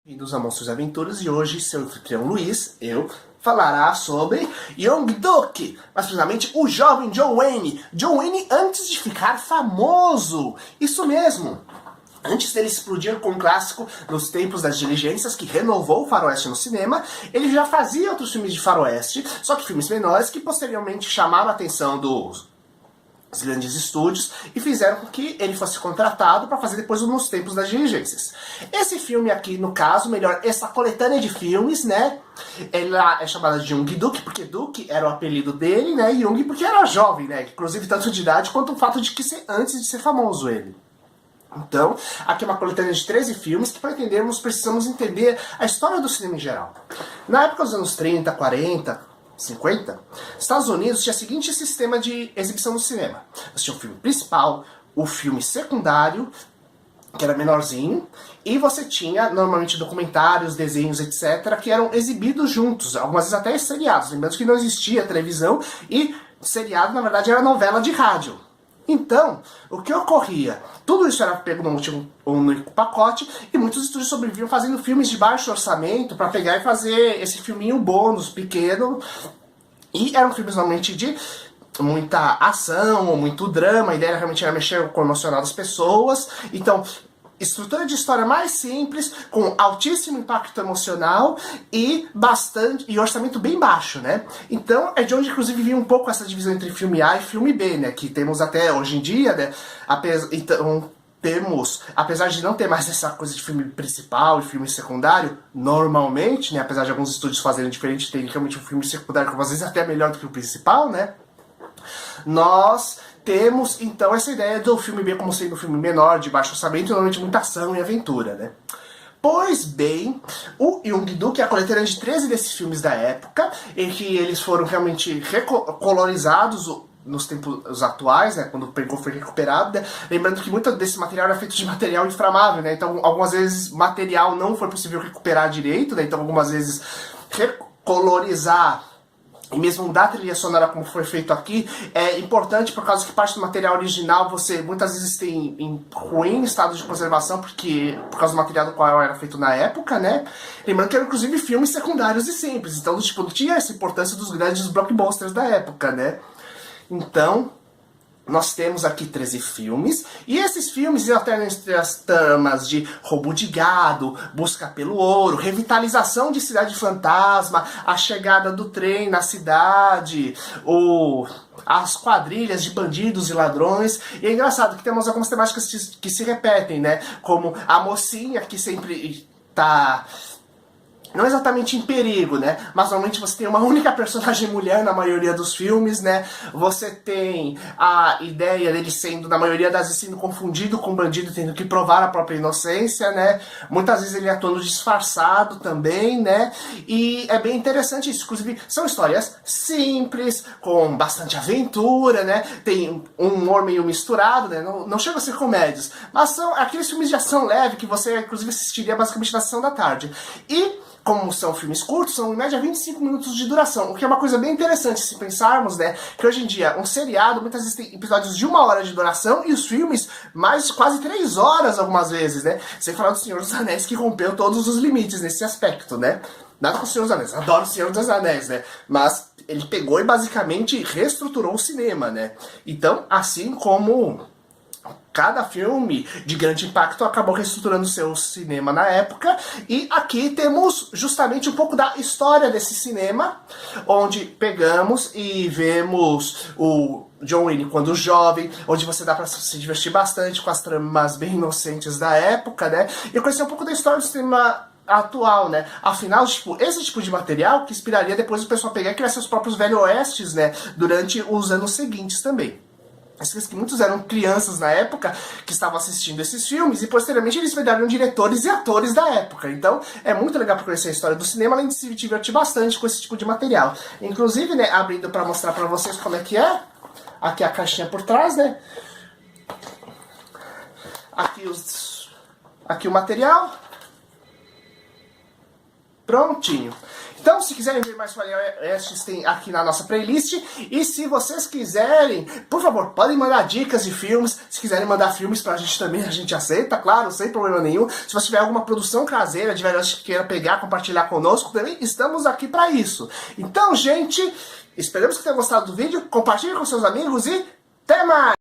Bem-vindos a Monstros e Aventuras, e hoje seu anfitrião Luiz, eu, falará sobre Young-Duck, mais precisamente o jovem John Wayne. John Wayne antes de ficar famoso, isso mesmo. Antes dele explodir com um clássico nos tempos das diligências, que renovou o faroeste no cinema, ele já fazia outros filmes de faroeste, só que filmes menores que posteriormente chamaram a atenção dos grandes estúdios e fizeram com que ele fosse contratado para fazer depois Nos Tempos das Diligências. Esse filme aqui, no caso, melhor, essa coletânea de filmes, né, ela é chamada de Young-Duck, porque Duck era o apelido dele, né, e Young porque era jovem, né, inclusive tanto de idade quanto o fato de que ser antes de ser famoso ele. Então, aqui é uma coletânea de 13 filmes que, para entendermos, precisamos entender a história do cinema em geral. Na época dos anos 30, 40... 50, Estados Unidos tinha o seguinte sistema de exibição no cinema. Você tinha o filme principal, o filme secundário, que era menorzinho, e você tinha, normalmente, documentários, desenhos, etc., que eram exibidos juntos, algumas vezes até seriados. Lembrando que não existia televisão, e seriado, na verdade, era novela de rádio. Então, o que ocorria? Tudo isso era pego num único pacote e muitos estúdios sobreviviam fazendo filmes de baixo orçamento para pegar e fazer esse filminho bônus, pequeno. E eram filmes normalmente de muita ação ou muito drama, a ideia realmente era mexer com o emocional das pessoas. Então, estrutura de história mais simples, com altíssimo impacto emocional e orçamento bem baixo, né? Então é de onde inclusive vinha um pouco essa divisão entre filme A e filme B, né? Que temos até hoje em dia, né? Apesar de não ter mais essa coisa de filme principal e filme secundário, normalmente, né? Apesar de alguns estúdios fazerem diferente, tem realmente um filme secundário que às vezes até é melhor do que o principal, né? Nós temos, então, essa ideia do filme B como sendo um filme menor, de baixo orçamento, normalmente muita ação e aventura, né? Pois bem, o Young-Duck é a coletânea de 13 desses filmes da época, em que eles foram realmente recolorizados nos tempos atuais, né, quando foi recuperado, né? Lembrando que muito desse material era feito de material inflamável, né? Então, algumas vezes, material não foi possível recuperar direito, né? Então, algumas vezes, recolorizar e mesmo mudar a trilha sonora como foi feito aqui é importante por causa que parte do material original você muitas vezes tem em ruim estado de conservação por causa do material do qual era feito na época, né? Lembrando que eram inclusive filmes secundários e simples, então tipo, não tinha essa importância dos grandes blockbusters da época, né? Então, nós temos aqui 13 filmes, e esses filmes alternam entre as tramas de roubo de gado, busca pelo ouro, revitalização de cidade fantasma, a chegada do trem na cidade, as quadrilhas de bandidos e ladrões. E é engraçado que temos algumas temáticas que se repetem, né? Como a mocinha que sempre tá não exatamente em perigo, né? Mas normalmente você tem uma única personagem mulher na maioria dos filmes, né? Você tem a ideia dele sendo, na maioria das vezes, sendo confundido com um bandido, tendo que provar a própria inocência, né? Muitas vezes ele atuando disfarçado também, né? E é bem interessante isso. Inclusive, são histórias simples, com bastante aventura, né? Tem um humor meio misturado, né? Não chega a ser comédias, mas são aqueles filmes de ação leve que você, inclusive, assistiria basicamente na sessão da tarde. E como são filmes curtos, são em média 25 minutos de duração, o que é uma coisa bem interessante se pensarmos, né, que hoje em dia um seriado muitas vezes tem episódios de 1 hora de duração e os filmes mais quase 3 horas algumas vezes, né, sem falar do Senhor dos Anéis que rompeu todos os limites nesse aspecto, né. Nada com o Senhor dos Anéis, adoro o Senhor dos Anéis, né, mas ele pegou e basicamente reestruturou o cinema, né, então assim como cada filme de grande impacto acabou reestruturando seu cinema na época, e aqui temos justamente um pouco da história desse cinema, onde pegamos e vemos o John Wayne quando jovem, onde você dá pra se divertir bastante com as tramas bem inocentes da época, né, e conhecer um pouco da história do cinema atual, né? Afinal, tipo, esse tipo de material que inspiraria depois o pessoal pegar e criar seus próprios velho oestes, né, durante os anos seguintes também. Esqueci que muitos eram crianças na época que estavam assistindo esses filmes e posteriormente eles viraram diretores e atores da época. Então é muito legal para conhecer a história do cinema, além de se divertir bastante com esse tipo de material. Inclusive, né, abrindo para mostrar para vocês como é que é. Aqui a caixinha por trás, né? Aqui o material. Prontinho. Então, se quiserem ver mais faroestes, tem aqui na nossa playlist. E se vocês quiserem, por favor, podem mandar dicas de filmes. Se quiserem mandar filmes pra gente também, a gente aceita, claro, sem problema nenhum. Se você tiver alguma produção caseira de verdade que queira pegar, compartilhar conosco também, estamos aqui pra isso. Então, gente, esperamos que tenham gostado do vídeo. Compartilhe com seus amigos e até mais!